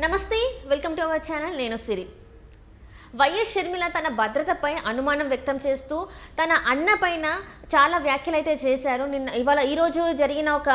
నమస్తే welcome to our channel నేను సిరి. YS Sharmila తన భద్రతపై అనుమానం వ్యక్తం చేస్తూ తన అన్న పైన చాలా వ్యాఖ్యలు అయితే చేశారు. ఈరోజు జరిగిన ఒక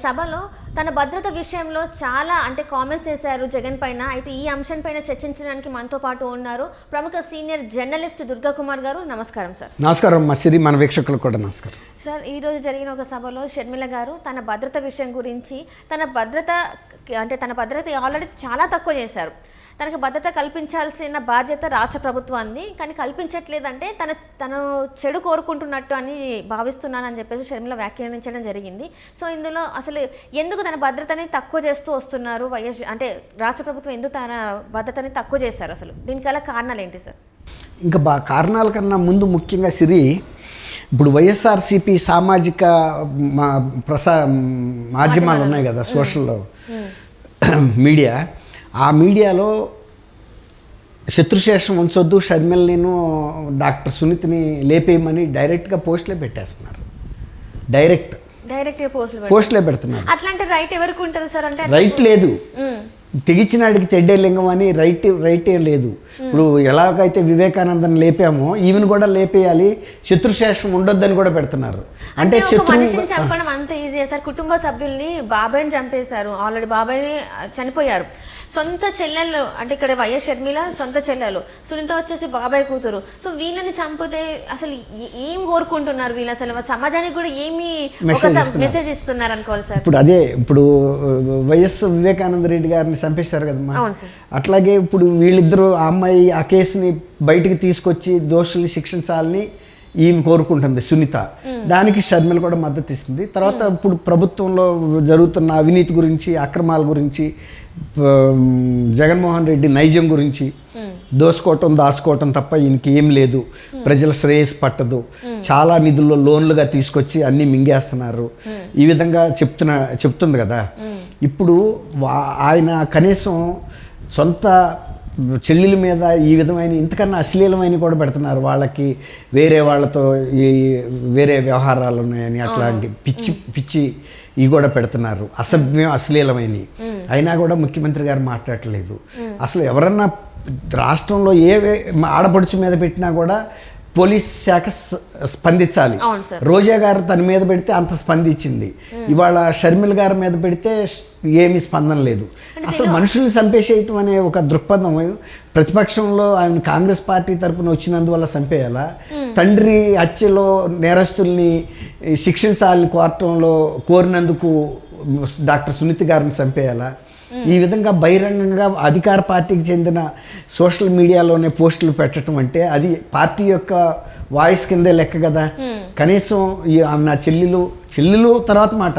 సభలో తన భద్రత విషయంలో చాలా కామెంట్స్ చేశారు జగన్ పైన. అయితే ఈ అంశం పైన చర్చించడానికి మనతో పాటు ఉన్నారు ప్రముఖ సీనియర్ జర్నలిస్ట్ దుర్గా కుమార్ గారు. నమస్కారం సార్. నమస్కారం మా సిరి, మన వీక్షకులకు కూడా నమస్కారం సార్. ఈరోజు జరిగిన ఒక సభలో షర్మిల గారు తన భద్రత విషయం గురించి తన భద్రత ఆల్రెడీ చాలా తక్కువ చేశారు. తనకు భద్రత కల్పించాల్సిన బాధ్యత రాష్ట్ర ప్రభుత్వాన్ని, కానీ కల్పించట్లేదంటే తను చెడు కోరుకుంటున్నట్టు అని భావిస్తున్నానని చెప్పేసి షర్మిల వ్యాఖ్యానించడం జరిగింది. సో ఇందులో అసలు ఎందుకు తన భద్రతని తక్కువ చేస్తూ వస్తున్నారు వైఎస్, రాష్ట్ర ప్రభుత్వం ఎందుకు తన భద్రతని తక్కువ చేశారు, అసలు దీనికల్లా కారణాలు ఏంటి సార్? ఇంకా కారణాల కన్నా ముందు ముఖ్యంగా సిరి, ఇప్పుడు వైఎస్ఆర్సీపీ సామాజిక మాధ్యమాలు ఉన్నాయి కదా, సోషల్ మీడియా, ఆ మీడియాలో శత్రుశేషం ఉంచొద్దు, షర్మిలని డాక్టర్ సునీత్ని లేపేయమని డైరెక్ట్గా పోస్టులే పెట్టేస్తున్నారు. డైరెక్ట్ పోస్టులే పెడుతున్నారు. అట్లాంటి రైట్ ఎవరికి ఉంటుంది సార్? అంటే రైట్ లేదు, తెగించినాడికి తెడ్డే లింగం అని రైట్ ఏం లేదు. ఇప్పుడు ఎలాగైతే వివేకానందన్ లేపామో ఈవెన్ కూడా లేపేయాలి, శత్రుశేషం ఉండొద్దని కూడా పెడుతున్నారు. అంటే మనిషిని చంపడం అంత ఈజీ సార్. కుటుంబ సభ్యుల్ని బాబాయ్ని చంపేశారు, ఆల్రెడీ బాబాయ్ని చనిపోయారు. సొంత చెల్లెళ్ళు అంటే ఇక్కడ వైఎస్ షర్మిల సొంత చెల్లెలు, సునీత వచ్చేసి బాబాయ్ కూతురు. సో వీళ్ళని చంపితే అసలు ఏం కోరుకుంటున్నారు వీళ్ళు? అసలు సమాజానికి కూడా ఏమి మెసేజ్ ఇస్తున్నారు అనుకోవాలి సార్? ఇప్పుడు వైఎస్ వివేకానంద రెడ్డి గారిని చంపేశారు కదమ్మా, అట్లాగే ఇప్పుడు వీళ్ళిద్దరూ ఆ అమ్మాయి ఆ కేసుని బయటికి తీసుకొచ్చి దోషుల్ని శిక్షించాలని ఈమె కోరుకుంటుంది సునీత. దానికి షర్మిల కూడా మద్దతు ఇస్తుంది. తర్వాత ఇప్పుడు ప్రభుత్వంలో జరుగుతున్న అవినీతి గురించి, అక్రమాల గురించి, జగన్మోహన్ రెడ్డి నైజం గురించి, దోసుకోవటం దాచుకోవటం తప్ప ఈయనకి ఏం లేదు, ప్రజల శ్రేయస్ పట్టదు, చాలా నిధుల్లో లోన్లుగా తీసుకొచ్చి అన్నీ మింగేస్తున్నారు, ఈ విధంగా చెప్తుంది కదా. ఇప్పుడు ఆయన కనీసం సొంత చెల్లెల మీద ఈ విధమైన ఇంతకన్నా అశ్లీలమైన కూడా పెడుతున్నారు. వాళ్ళకి వేరే వాళ్ళతో వేరే వ్యవహారాలు ఉన్నాయని అట్లాంటి పిచ్చి ఇవి కూడా పెడుతున్నారు, అసభ్యం అశ్లీలమైనవి. అయినా కూడా ముఖ్యమంత్రి గారు మాట్లాడట్లేదు. అసలు ఎవరన్నా రాష్ట్రంలో ఏ ఆడపడుచు మీద పెట్టినా కూడా పోలీస్ శాఖ స్పందించాలి. రోజా గారు తన మీద పెడితే అంత స్పందించింది, ఇవాళ షర్మిల గారి మీద పెడితే ఏమీ స్పందన లేదు. అసలు మనుషుల్ని చంపేసేయటం అనే ఒక దృక్పథం ప్రతిపక్షంలో ఆయన కాంగ్రెస్ పార్టీ తరఫున వచ్చినందువల్ల చంపేయాలా? తండ్రి హత్యలో నేరస్తుల్ని శిక్షించాలని కోరినందుకు డాక్టర్ సునీత గారిని చంపేయాలా? ఈ విధంగా బహిరంగంగా అధికార పార్టీకి చెందిన సోషల్ మీడియాలోనే పోస్టులు పెట్టడం అంటే అది పార్టీ యొక్క వాయిస్ కిందే లెక్క కదా. కనీసం ఆమె నా చెల్లెలు తర్వాత మాట,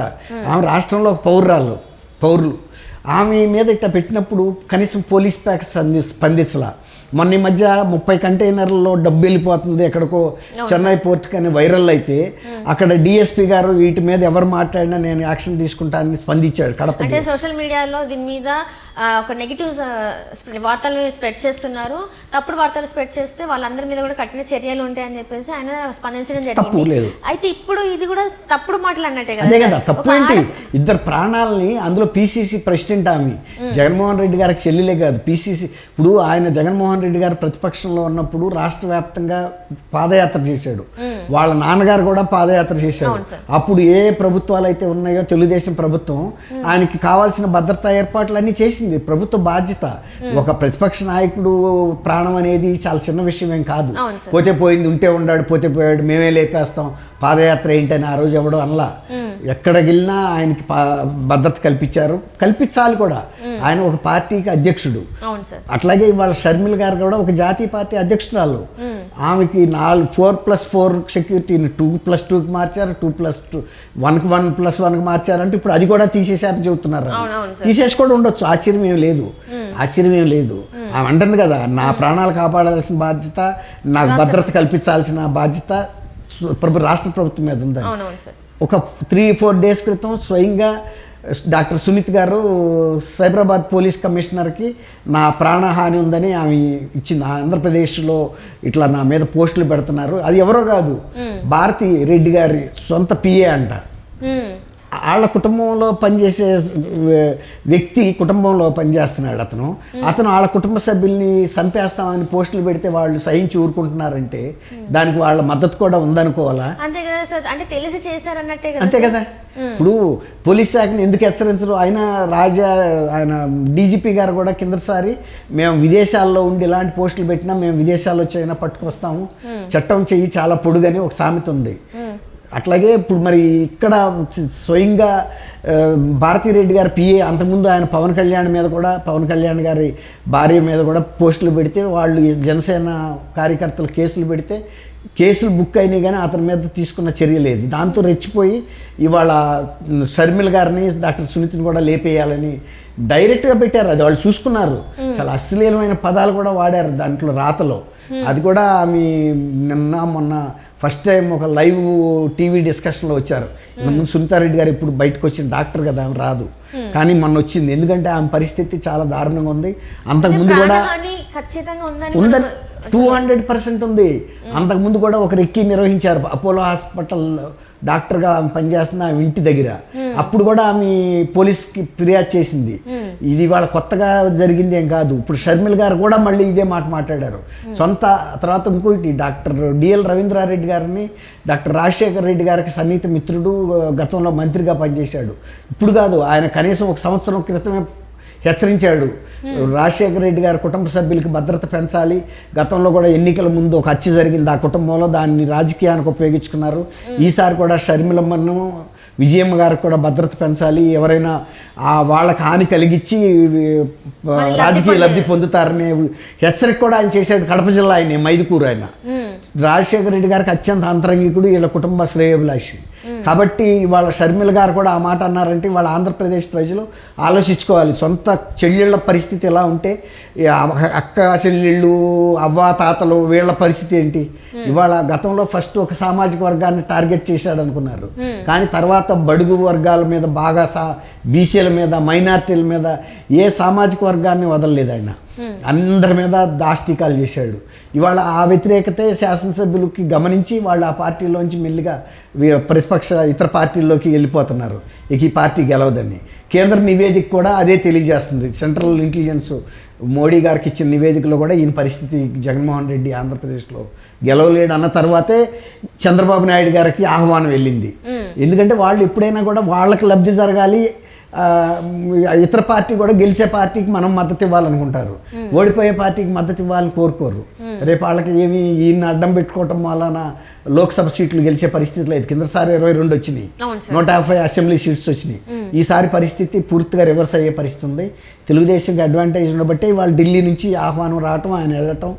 ఆమె రాష్ట్రంలో పౌరులు ఆమె మీద ఇట్లా పెట్టినప్పుడు కనీసం పోలీస్ శాఖ స్పందించలా. మొన్న ఈ మధ్య 30 కంటైనర్లలో డబ్బు వెళ్ళిపోతుంది ఎక్కడికో చెన్నై పోర్ట్ కానీ వైరల్ అయితే అక్కడ డిఎస్పీ గారు వీటి మీద ఎవరు మాట్లాడినా నేను యాక్షన్ తీసుకుంటానని స్పందించాడు కడప. అంటే సోషల్ మీడియాలో దీని మీద ఒక నెగిటివ్ వార్తలు స్ప్రెడ్ చేస్తున్నారు, తప్పుడు వార్తలు స్ప్రెడ్ చేస్తే వాళ్ళందరి మీద కూడా కఠిన చర్యలు ఉంటాయని చెప్పేసి ఆయన స్పందించడం జరిగింది. అయితే ఇప్పుడు ఇది కూడా తప్పుడు మాటలు అన్నట్టే కదా. అదే కదా తప్పు ఏంటి? ఇద్దరు ప్రాణాలని, అందులో పిసిసి ప్రెసిడెంట్ ఆమె, జగన్మోహన్ రెడ్డి గారికి చెల్లెలే కాదు పిసిసి. ఇప్పుడు ఆయన జగన్మోహన్ రెడ్డి గారు ప్రతిపక్షంలో ఉన్నప్పుడు రాష్ట్ర వ్యాప్తంగా పాదయాత్ర చేశాడు, వాళ్ళ నాన్నగారు కూడా పాదయాత్ర చేశాడు. అప్పుడు ఏ ప్రభుత్వాలు అయితే ఉన్నాయో తెలుగుదేశం ప్రభుత్వం ఆయనకి కావాల్సిన భద్రతా ఏర్పాట్లు అన్నీ చేసింది. ప్రభుత్వ బాధ్యత. ఒక ప్రతిపక్ష నాయకుడు ప్రాణం అనేది చాలా చిన్న విషయం ఏం కాదు. పోతే పోయింది, ఉంటే ఉన్నాడు, పోతే పోయాడు, మేమే లేపేస్తాం, పాదయాత్ర ఏంటని ఆ రోజు ఎవడో అనలా. ఎక్కడికి వెళ్ళినా ఆయనకి భద్రత కల్పించాలి కూడా. ఆయన ఒక పార్టీకి అధ్యక్షుడు. అట్లాగే ఇవాళ షర్మిల గారు కూడా ఒక జాతీయ పార్టీ అధ్యక్షురాలు. ఆమెకి 4+4 సెక్యూరిటీని 2+2కి మార్చారు, 2+2 1+1కి మార్చారంటే ఇప్పుడు అది కూడా తీసేశారని చెబుతున్నారు. తీసేసి కూడా ఉండొచ్చు, ఆశ్చర్యం ఏం లేదు. ఆమె అంటుంది కదా, నా ప్రాణాలు కాపాడాల్సిన బాధ్యత, నాకు భద్రత కల్పించాల్సిన బాధ్యత రాష్ట్ర ప్రభుత్వం మీద ఉందని. ఒక 3-4 డేస్ క్రితం స్వయంగా డాక్టర్ సునీత్ గారు సైబరాబాద్ పోలీస్ కమిషనర్కి నా ప్రాణహాని ఉందని ఆమె ఇచ్చింది. ఆంధ్రప్రదేశ్లో ఇట్లా నా మీద పోస్టులు పెడుతున్నారు, అది ఎవరో కాదు, భారతి రెడ్డి గారి సొంత పిఏ అంట. వాళ్ళ కుటుంబంలో పనిచేసే వ్యక్తి కుటుంబంలో పనిచేస్తున్నాడు అతను వాళ్ళ కుటుంబ సభ్యుల్ని చంపేస్తామని పోస్టులు పెడితే వాళ్ళు సహించి ఊరుకుంటున్నారంటే దానికి వాళ్ళ మద్దతు కూడా ఉందనుకోవాలా? అంతే కదా సార్, అంటే తెలిసి చేశారన్నట్టే కదా. అంతే కదా. ఇప్పుడు పోలీస్ శాఖని ఎందుకు హెచ్చరించరు? ఆయన డీజీపీ గారు కూడా కిందసారి మేము విదేశాల్లో ఉండి ఇలాంటి పోస్టులు పెట్టినా మేము విదేశాల్లో వచ్చైనా పట్టుకొస్తాము, చట్టం చెయ్యి చాలా పొడుగని ఒక సామెత ఉంది. అట్లాగే ఇప్పుడు మరి ఇక్కడ స్వయంగా భారతీరెడ్డి గారి పిఏ అంతకుముందు ఆయన పవన్ కళ్యాణ్ గారి భార్య మీద కూడా పోస్టులు పెడితే వాళ్ళు జనసేన కార్యకర్తలు కేసులు పెడితే కేసులు బుక్ అయినాయి కానీ అతని మీద తీసుకున్న చర్య లేదు. దాంతో రెచ్చిపోయి ఇవాళ షర్మిల గారిని డాక్టర్ సునీతని కూడా లేపేయాలని డైరెక్ట్గా పెట్టారు. అది వాళ్ళు చూసుకున్నారు. చాలా అశ్లీలమైన పదాలు కూడా వాడారు దాంట్లో రాతలో. అది కూడా ఆమె మొన్న ఫస్ట్ టైం ఒక లైవ్ టీవీ డిస్కషన్లో వచ్చారు. ముందు సునీతారెడ్డి గారు ఇప్పుడు బయటకు వచ్చిన డాక్టర్ కదా, ఆమె రాదు కానీ మొన్న వచ్చింది. ఎందుకంటే ఆమె పరిస్థితి చాలా దారుణంగా ఉంది. అంతకుముందు కూడా ఉందని 200% ఉంది. అంతకుముందు కూడా ఒక రెక్కి నిర్వహించారు అపోలో హాస్పిటల్ డాక్టర్గా ఆమె పనిచేస్తున్న ఆమె ఇంటి దగ్గర. అప్పుడు కూడా ఆమె పోలీస్కి ఫిర్యాదు చేసింది. ఇది వాళ్ళ కొత్తగా జరిగింది ఏం కాదు. ఇప్పుడు షర్మిల గారు కూడా మళ్ళీ ఇదే మాట మాట్లాడారు. తర్వాత ఇంకోటి డాక్టర్ డిఎల్ రవీంద్రారెడ్డి గారిని డాక్టర్ రాజశేఖర్ రెడ్డి గారికి సన్నిహిత మిత్రుడు, గతంలో మంత్రిగా పనిచేశాడు. ఇప్పుడు కాదు, ఆయన కనీసం 1 సంవత్సరం క్రితమే హెచ్చరించాడు. రాజశేఖర రెడ్డి గారి కుటుంబ సభ్యులకి భద్రత పెంచాలి. గతంలో కూడా ఎన్నికల ముందు ఒక హత్య జరిగింది ఆ కుటుంబంలో, దాన్ని రాజకీయానికి ఉపయోగించుకున్నారు. ఈసారి కూడా షర్మిలమ్మను విజయమ్మ గారికి కూడా భద్రత పెంచాలి, ఎవరైనా వాళ్ళకి హాని కలిగించి రాజకీయ లబ్ధి పొందుతారనే హెచ్చరిక కూడా ఆయన చేశాడు. కడప జిల్లా ఆయన మైదుకూరు. ఆయన రాజశేఖర రెడ్డి గారికి అత్యంత అంతరంగికుడు, వీళ్ళ కుటుంబ శ్రేయోభిలాషి. కాబట్టి వాళ్ళ షర్మిల గారు కూడా ఆ మాట అన్నారంటే వాళ్ళ ఆంధ్రప్రదేశ్ ప్రజలు ఆలోచించుకోవాలి. సొంత చెల్లెళ్ళ పరిస్థితి ఎలా ఉంటే అక్క చెల్లెళ్ళు, అవ్వ తాతలు వీళ్ళ పరిస్థితి ఏంటి? ఇవాళ గతంలో ఫస్ట్ ఒక సామాజిక వర్గాన్ని టార్గెట్ చేశాడు అనుకున్నారు, కానీ తర్వాత బడుగు వర్గాల మీద బాగా బీసీల మీద, మైనార్టీల మీద ఏ సామాజిక వర్గాన్ని వదలలేదు ఆయన. అందరి మీద దాష్టికాలు చేశాడు. ఇవాళ ఆ వ్యతిరేకతే శాసనసభ్యులకి గమనించి వాళ్ళు ఆ పార్టీలోంచి మెల్లిగా ఇతర పార్టీల్లోకి వెళ్ళిపోతున్నారు. ఇక ఈ పార్టీ గెలవదని కేంద్ర నివేదిక కూడా అదే తెలియజేస్తుంది. సెంట్రల్ ఇంటెలిజెన్స్ మోడీ గారికి ఇచ్చిన నివేదికలో కూడా ఈయన పరిస్థితి జగన్మోహన్ రెడ్డి ఆంధ్రప్రదేశ్లో గెలవలేడు అన్న తర్వాతే చంద్రబాబు నాయుడు గారికి ఆహ్వానం వెళ్ళింది. ఎందుకంటే వాళ్ళు ఎప్పుడైనా కూడా వాళ్ళకి లబ్ధి జరగాలి, ఇతర పార్టీ కూడా గెలిచే పార్టీకి మనం మద్దతు ఇవ్వాలనుకుంటారు, ఓడిపోయే పార్టీకి మద్దతు ఇవ్వాలని కోరుకోరు. రేపు వాళ్ళకి ఏమి ఈయన అడ్డం పెట్టుకోవటం వలన లోక్సభ సీట్లు గెలిచే పరిస్థితి లేదు. కిందసారి 22 వచ్చినాయి, 150 అసెంబ్లీ సీట్స్ వచ్చినాయి. ఈసారి పరిస్థితి పూర్తిగా రివర్స్ అయ్యే పరిస్థితి ఉంది. తెలుగుదేశంకి అడ్వాంటేజ్ ఉండబట్టే వాళ్ళు ఢిల్లీ నుంచి ఆహ్వానం రావటం, ఆయన వెళ్ళటం,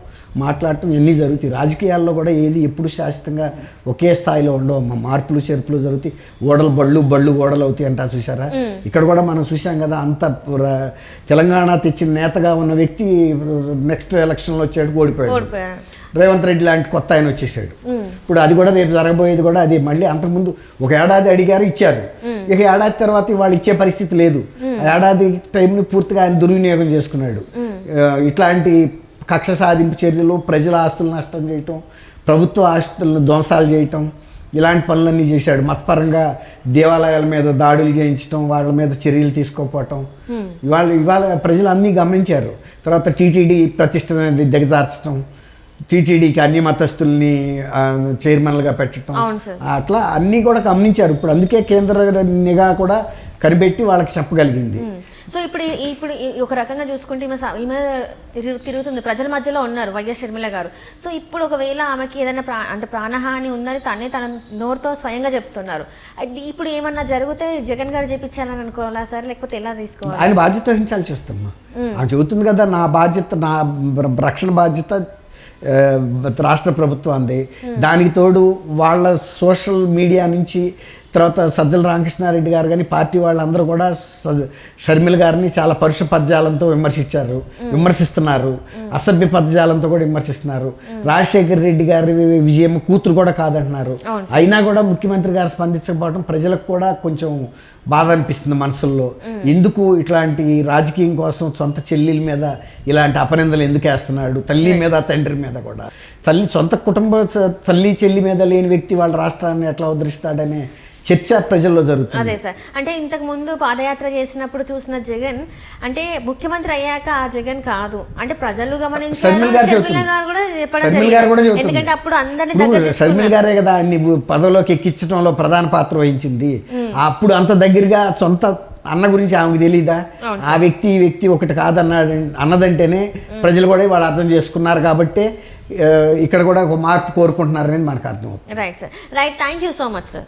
మాట్లాడటం ఇవన్నీ జరుగుతాయి. రాజకీయాల్లో కూడా ఏది ఎప్పుడు శాశ్వతంగా ఒకే స్థాయిలో ఉండవు, మార్పులు చేర్పులు జరుగుతాయి. ఓడలు బళ్ళు ఓడలు అవుతాయి అంటారు చూసారా. ఇక్కడ కూడా మనం చూసాం కదా, అంత తెలంగాణ తెచ్చిన నేతగా ఉన్న వ్యక్తి నెక్స్ట్ ఎలక్షన్లో వచ్చాడు, ఓడిపోయాడు. రేవంత్ రెడ్డి లాంటి కొత్త ఆయన వచ్చేసాడు. ఇప్పుడు అది కూడా రేపు జరగబోయేది కూడా అది. మళ్ళీ అంతకుముందు ఒక ఏడాది అడిగారు, ఇచ్చారు. ఇక ఏడాది తర్వాత వాళ్ళు ఇచ్చే పరిస్థితి లేదు. ఏడాది టైంని పూర్తిగా ఆయన దుర్వినియోగం చేసుకున్నాడు. ఇట్లాంటి కక్ష సాధింపు చర్యలు, ప్రజల ఆస్తులను నష్టం చేయటం, ప్రభుత్వ ఆస్తులను ధ్వంసాలు చేయటం, ఇలాంటి పనులన్నీ చేశాడు. మతపరంగా దేవాలయాల మీద దాడులు చేయించడం, వాళ్ళ మీద చర్యలు తీసుకోకపోవటం ఇవాళ ప్రజలు అన్నీ గమనించారు. తర్వాత టీటీడీ ప్రతిష్టని దిగజార్చడం, టీటీడీకి అన్ని మతస్థుల్ని చైర్మన్లుగా పెట్టడం, అట్లా అన్నీ కూడా గమనించారు. ఇప్పుడు అందుకే కేంద్ర నిఘా కూడా కనిపెట్టి వాళ్ళకి చెప్పగలిగింది. సో ఇప్పుడు ఒక రకంగా చూసుకుంటే ఈమె తిరుగుతుంది, ప్రజల మధ్యలో ఉన్నారు వైఎస్ షర్మిల గారు. సో ఇప్పుడు ఒకవేళ ఆమెకి ఏదైనా ప్రాణహాని ఉందని తన నోరుతో స్వయంగా చెప్తున్నారు. ఇప్పుడు ఏమన్నా జరిగితే జగన్ గారు చేపించాలని అనుకోవాలా సార్, లేకపోతే ఎలా తీసుకోవాలి? ఆయన బాధ్యత వహించాల్సి వస్తుందా? ఆమె చెబుతుంది కదా, నా రక్షణ బాధ్యత రాష్ట్ర ప్రభుత్వం అంది. దానికి తోడు వాళ్ళ సోషల్ మీడియా నుంచి తర్వాత సజ్జల రామకృష్ణారెడ్డి గారు కానీ పార్టీ వాళ్ళందరూ కూడా షర్మిల గారిని చాలా పరుష పదజాలంతో విమర్శిస్తున్నారు, అసభ్య పదజాలంతో కూడా విమర్శిస్తున్నారు. రాజశేఖర రెడ్డి గారి విజయం కూతురు కూడా కాదంటున్నారు. అయినా కూడా ముఖ్యమంత్రి గారు స్పందించకపోవడం ప్రజలకు కూడా కొంచెం బాధ అనిపిస్తుంది మనసుల్లో. ఎందుకు ఇట్లాంటి రాజకీయం కోసం సొంత చెల్లెల మీద ఇలాంటి అపనిందలు ఎందుకు వేస్తున్నాడు? తల్లి మీద తండ్రి మీద కూడా, సొంత కుటుంబ తల్లి చెల్లి మీద లేని వ్యక్తి వాళ్ళ రాష్ట్రాన్ని ఎట్లా ఉద్ధరిస్తాడనే చర్చ ప్రజల్లో జరుగుతుంది. అదే సార్, అంటే ఇంతకు ముందు పాదయాత్ర చేసినప్పుడు చూసిన జగన్ అంటే ముఖ్యమంత్రి అయ్యాక ఆ జగన్ కాదు, అంటే ప్రజలు గమనించారు. షర్మిల గారు షర్మిల గారు కూడా చెప్పడం షర్మిల గారు కూడా జరిగింది. చెబుతుంది. ఎందుకంటే అప్పుడు అందరినీ ఇప్పుడు దగ్గర షర్మిల గారే కదా అన్ని పదవిలోకి ఎక్కించడంలో ప్రధాన పాత్ర వహించింది. అప్పుడు అంత దగ్గరగా సొంత అన్న గురించి ఆమెకు తెలీదా? ఆ వ్యక్తి ఈ వ్యక్తి ఒకటి కాదన్నాడు అన్నదంటేనే ప్రజలు కూడా వాళ్ళు అర్థం చేసుకున్నారు. కాబట్టి ఇక్కడ కూడా ఒక మార్పు కోరుకుంటున్నారనేది మనకు అర్థం అవుతుంది. Right sir, right, thank you so much sir.